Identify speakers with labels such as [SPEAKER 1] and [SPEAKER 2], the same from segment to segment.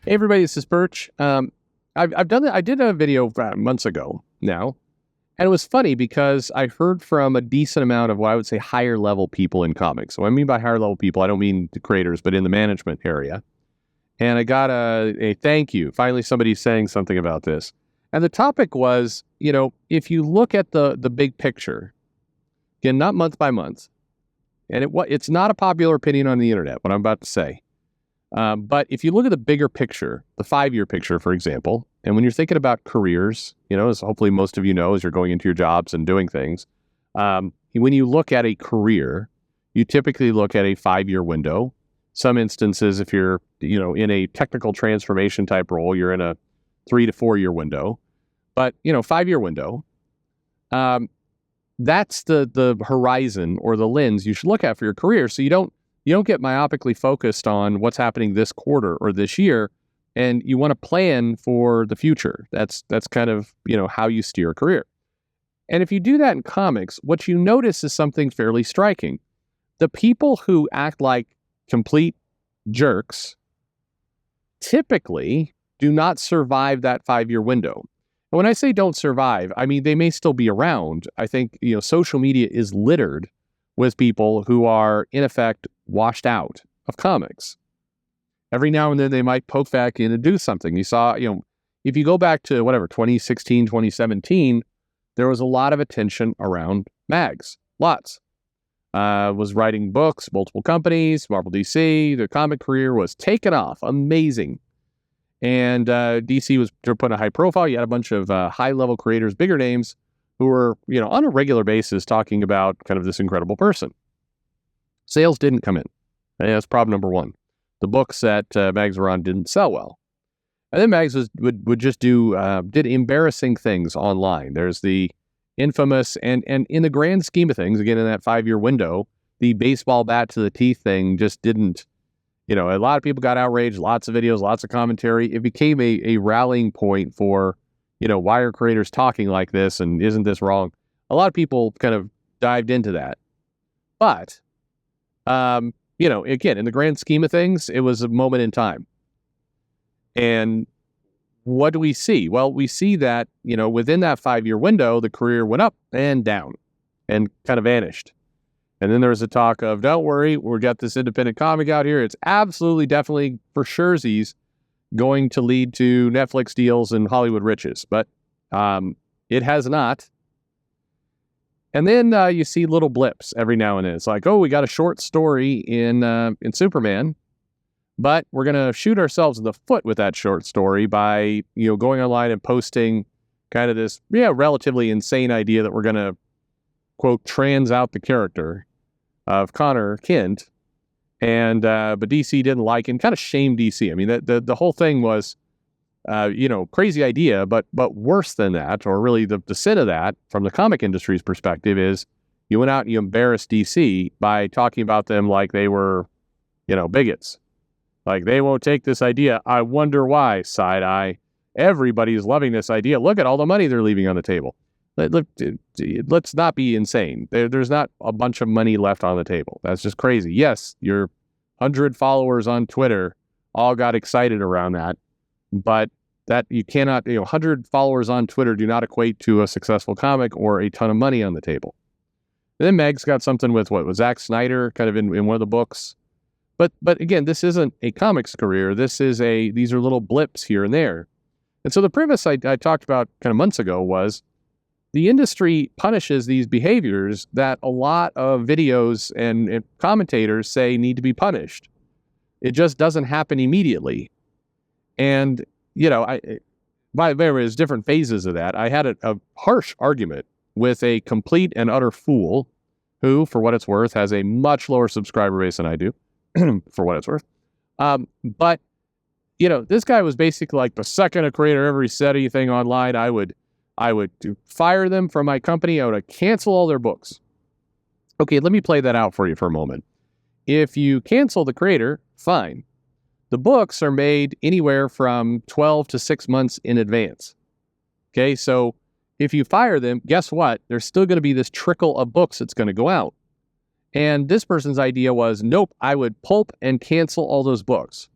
[SPEAKER 1] Hey everybody, this is Perch. I've done that. I did a video months ago now, and it was funny because I heard from a decent amount of what I would say higher level people in comics. So what I mean by higher level people, I don't mean the creators, but in the management area. And I got a thank you. Finally, somebody's saying something about this. And the topic was, if you look at the big picture, again, not month by month, and it's not a popular opinion on the internet, what I'm about to say. But if you look at the bigger picture, the 5-year picture, for example, and when you're thinking about careers, as hopefully most of you know, as you're going into your jobs and doing things, when you look at a career, you typically look at a 5-year window. Some instances, if you're, in a technical transformation type role, you're in a 3 to 4 year window. But, 5-year window, that's the horizon or the lens you should look at for your career. So you don't get myopically focused on what's happening this quarter or this year, and you want to plan for the future. That's kind of, how you steer a career. And if you do that in comics, what you notice is something fairly striking. The people who act like complete jerks typically do not survive that 5-year window. And when I say don't survive, I mean they may still be around. I think, social media is littered with people who are, in effect, washed out of comics. Every now and then they might poke back in and do something. You saw, if you go back to 2016, 2017, there was a lot of attention around mags. Lots. Was writing books, multiple companies, Marvel DC. Their comic career was taken off. Amazing. And DC was put a high profile. You had a bunch of high-level creators, bigger names, who were, on a regular basis talking about kind of this incredible person. Sales didn't come in. And that's problem number one. The books that mags were on didn't sell well. And then mags would just did embarrassing things online. There's the infamous, and in the grand scheme of things, again, in that 5-year window, the baseball bat to the teeth thing just didn't, a lot of people got outraged, lots of videos, lots of commentary. It became a rallying point for, why are creators talking like this and isn't this wrong? A lot of people kind of dived into that. But, again, in the grand scheme of things, it was a moment in time. And what do we see? Well, we see that, within that 5-year window, the career went up and down and kind of vanished. And then there was a talk of, don't worry, we've got this independent comic out here. It's absolutely, definitely, for surezies, going to lead to Netflix deals and Hollywood riches. But it has not. And then you see little blips every now and then. It's like, oh, we got a short story in Superman, but we're going to shoot ourselves in the foot with that short story by, going online and posting kind of this, relatively insane idea that we're going to, quote, trans out the character of Connor Kent. And but DC didn't like it and kind of shamed DC. I mean, the whole thing was, crazy idea, but worse than that, or really the sin of that from the comic industry's perspective is you went out and you embarrassed DC by talking about them like they were, bigots. Like, they won't take this idea. I wonder why, side eye. Everybody's loving this idea. Look at all the money they're leaving on the table. Let's not be insane. There's not a bunch of money left on the table. That's just crazy. Yes, your 100 followers on Twitter all got excited around that, but that you cannot, 100 followers on Twitter do not equate to a successful comic or a ton of money on the table. And then Meg's got something with what was Zack Snyder kind of in one of the books. But again, this isn't a comics career. These are little blips here and there. And so the premise I talked about kind of months ago was the industry punishes these behaviors that a lot of videos and commentators say need to be punished. It just doesn't happen immediately. And, there's different phases of that. I had a harsh argument with a complete and utter fool who, for what it's worth, has a much lower subscriber base than I do, for what it's worth. But, this guy was basically like, the second a creator ever said anything online, I would fire them from my company. I would cancel all their books. Okay, let me play that out for you for a moment. If you cancel the creator, fine. The books are made anywhere from 12 to 6 months in advance. Okay, so if you fire them, guess what? There's still going to be this trickle of books that's going to go out. And this person's idea was, nope, I would pulp and cancel all those books.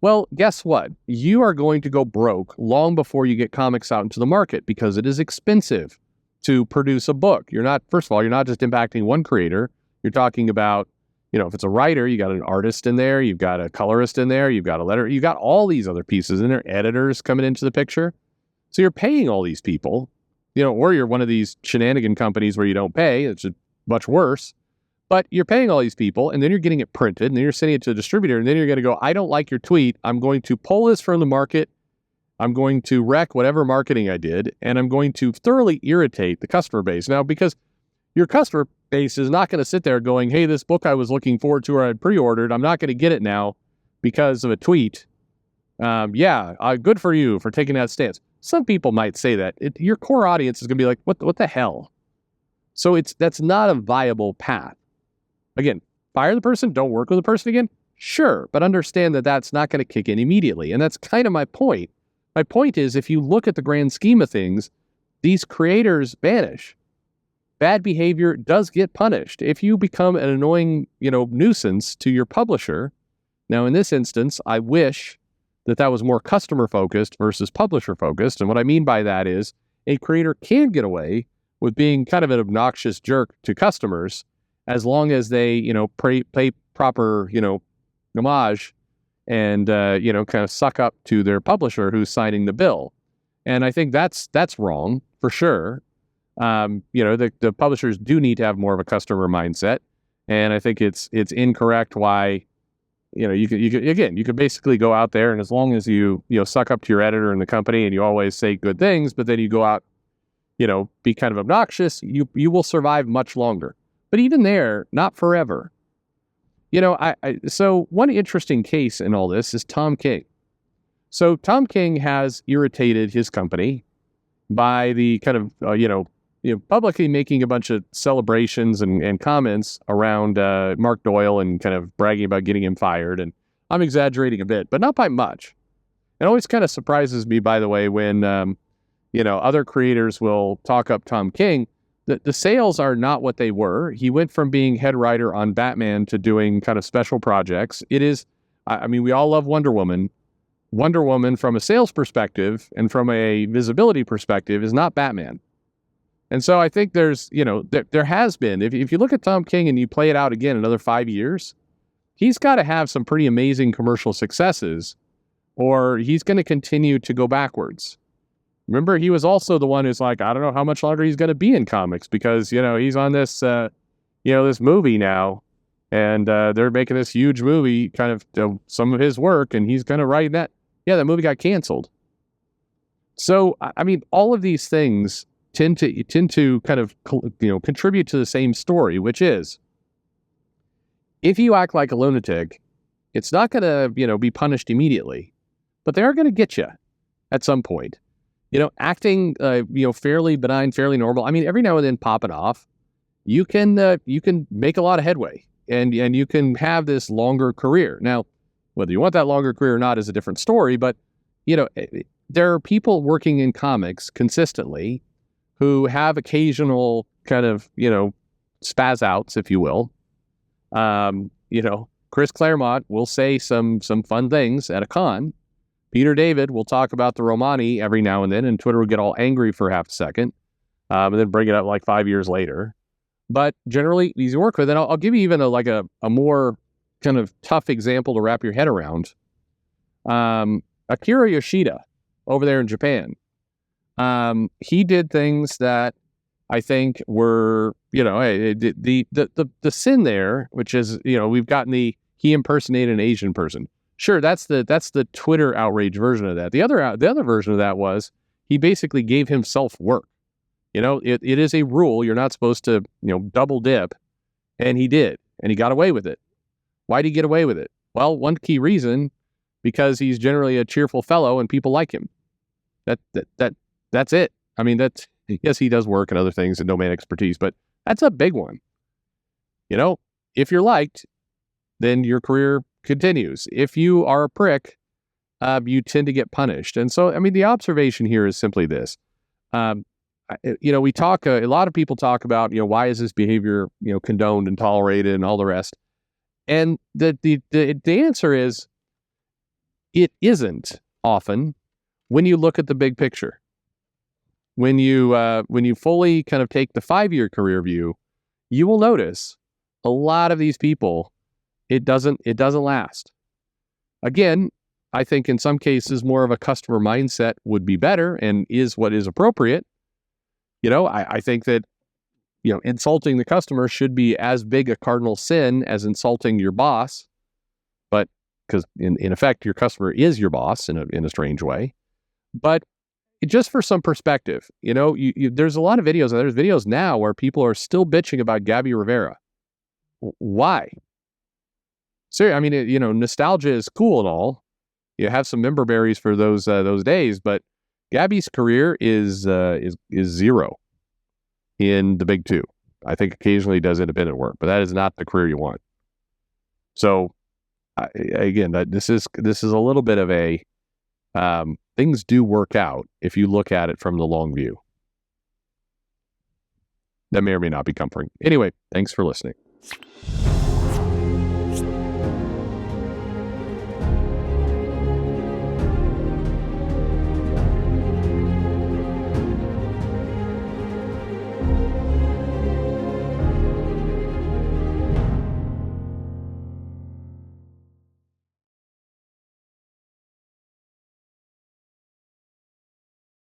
[SPEAKER 1] Well, guess what? You are going to go broke long before you get comics out into the market because it is expensive to produce a book. First of all, you're not just impacting one creator. You're talking about, if it's a writer, you got an artist in there, you've got a colorist in there, you've got a letter, you got all these other pieces in there, editors coming into the picture. So you're paying all these people, or you're one of these shenanigan companies where you don't pay. It's much worse. But you're paying all these people, and then you're getting it printed, and then you're sending it to the distributor, and then you're going to go, I don't like your tweet. I'm going to pull this from the market. I'm going to wreck whatever marketing I did, and I'm going to thoroughly irritate the customer base. Now, because your customer base is not going to sit there going, hey, this book I was looking forward to or I had pre-ordered, I'm not going to get it now because of a tweet. Good for you for taking that stance. Some people might say that. Your core audience is going to be like, what the hell? So that's not a viable path. Again, fire the person, don't work with the person again? Sure, but understand that that's not going to kick in immediately. And that's kind of my point. My point is, if you look at the grand scheme of things, these creators vanish. Bad behavior does get punished. If you become an annoying, nuisance to your publisher, now in this instance, I wish that was more customer-focused versus publisher-focused. And what I mean by that is a creator can get away with being kind of an obnoxious jerk to customers as long as they, pay proper, homage and, kind of suck up to their publisher who's signing the bill. And I think that's wrong for sure. The publishers do need to have more of a customer mindset. And I think it's incorrect why, you could basically go out there and as long as you suck up to your editor in the company and you always say good things, but then you go out, be kind of obnoxious, you will survive much longer. But even there, not forever. So one interesting case in all this is Tom King. So Tom King has irritated his company by the kind of, publicly making a bunch of celebrations and comments around Mark Doyle and kind of bragging about getting him fired. And I'm exaggerating a bit, but not by much. It always kind of surprises me, by the way, when, other creators will talk up Tom King. The sales are not what they were. He went from being head writer on Batman to doing kind of special projects. It is, we all love Wonder Woman. Wonder Woman from a sales perspective and from a visibility perspective is not Batman. And so I think there's, there has been, if you look at Tom King and you play it out again another 5 years, he's got to have some pretty amazing commercial successes or he's going to continue to go backwards. Remember, he was also the one who's like, I don't know how much longer he's going to be in comics because, he's on this, this movie now and they're making this huge movie, kind of some of his work, and he's going to write that. Yeah, that movie got canceled. So, all of these things tend to kind of, contribute to the same story, which is if you act like a lunatic, it's not going to, be punished immediately, but they are going to get you at some point. Acting, fairly benign, fairly normal. Every now and then popping off, you can make a lot of headway and you can have this longer career. Now, whether you want that longer career or not is a different story, but, there are people working in comics consistently who have occasional kind of, spaz outs, if you will. Chris Claremont will say some fun things at a con. Peter David will talk about the Romani every now and then, and Twitter will get all angry for half a second, and then bring it up like 5 years later. But generally, easy to work with. And I'll give you even a more kind of tough example to wrap your head around. Akira Yoshida over there in Japan. He did things that I think were, the sin there, which is, we've gotten he impersonated an Asian person. Sure, that's the Twitter outrage version of that. The other version of that was he basically gave himself work. It is a rule. You're not supposed to, double dip. And he did. And he got away with it. Why did he get away with it? Well, one key reason, because he's generally a cheerful fellow and people like him. That's it. Yes, he does work and other things and domain expertise, but that's a big one. If you're liked, then your career continues. If you are a prick, you tend to get punished. And so, the observation here is simply this. We talk, a lot of people talk about, why is this behavior, condoned and tolerated and all the rest. And the answer is, it isn't often when you look at the big picture. When you fully kind of take the 5-year career view, you will notice a lot of these people, it doesn't last. Again, I think in some cases more of a customer mindset would be better and is what is appropriate. I think that insulting the customer should be as big a cardinal sin as insulting your boss, but because in effect your customer is your boss in a strange way. But just for some perspective, there's a lot of videos. There's videos now where people are still bitching about Gabby Rivera. Why? Seriously, I mean, nostalgia is cool and all. You have some member berries for those days, but Gabby's career is zero in the big two. I think occasionally does independent work, but that is not the career you want. So, again, this is a little bit of a things do work out if you look at it from the long view. That may or may not be comforting. Anyway, thanks for listening.